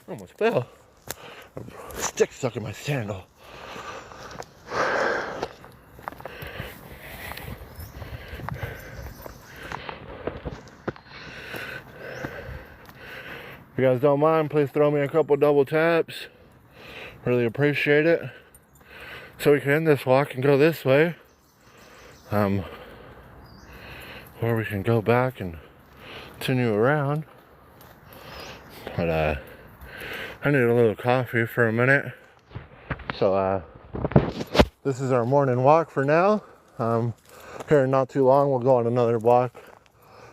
Almost fell. A stick stuck in my sandal. you guys don't mind, please throw me a couple double taps. Really appreciate it. So we can end this walk and go this way. Or we can go back and continue around. But I need a little coffee for a minute. So this is our morning walk for now. Here in not too long we'll go on another walk,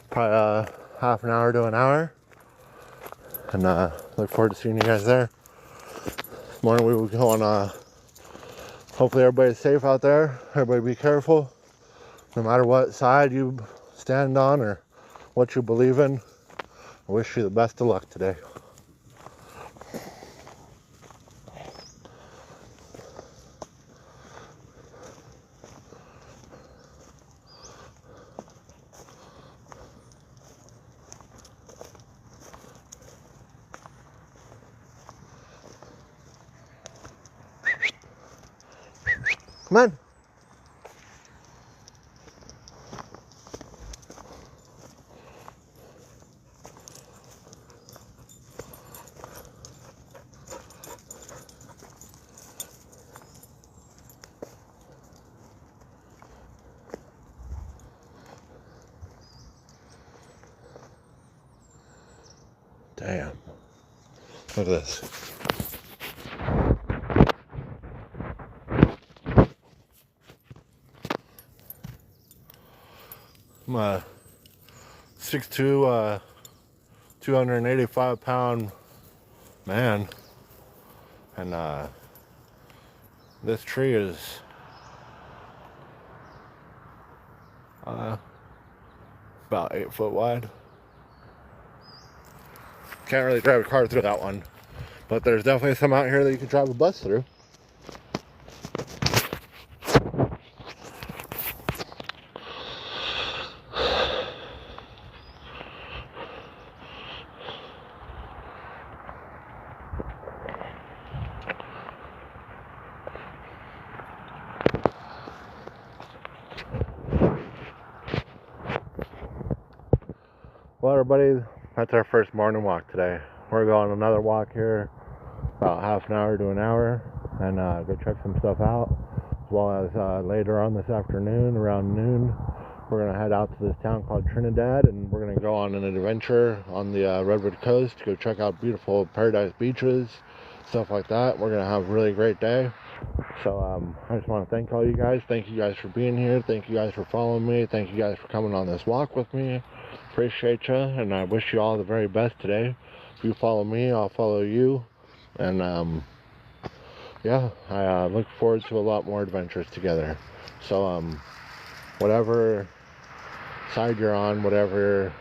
probably half an hour to an hour, and look forward to seeing you guys there. This morning we will go on, hopefully everybody's safe out there, everybody be careful, no matter what side you stand on or what you believe in. I wish you the best of luck today. Come on. Damn. Look at this. I'm a 6'2", 285-pound man, and this tree is about 8 foot wide. Can't really drive a car through that one, but there's definitely some out here that you can drive a bus through. Well, everybody, that's our first morning walk today. We're going on another walk here, about half an hour to an hour, and go check some stuff out. As well as later on this afternoon, around noon, we're going to head out to this town called Trinidad, and we're going to go on an adventure on the Redwood coast to go check out beautiful paradise beaches, stuff like that. We're going to have a really great day. So I just want to thank all you guys. Thank you guys for being here. Thank you guys for following me. Thank you guys for coming on this walk with me. Appreciate you, and I wish you all the very best today. If you follow me, I'll follow you, and yeah, I look forward to a lot more adventures together. So whatever side you're on, whatever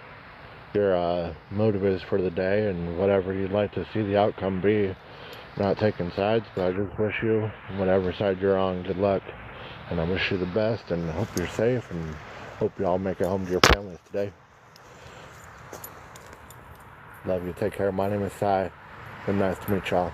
your motive is for the day, and whatever you'd like to see the outcome be, I'm not taking sides, but I just wish you, whatever side you're on, good luck, and I wish you the best, and hope you're safe, and hope you all make it home to your families today. Love you. Take care. My name is Sai. Been nice to meet y'all.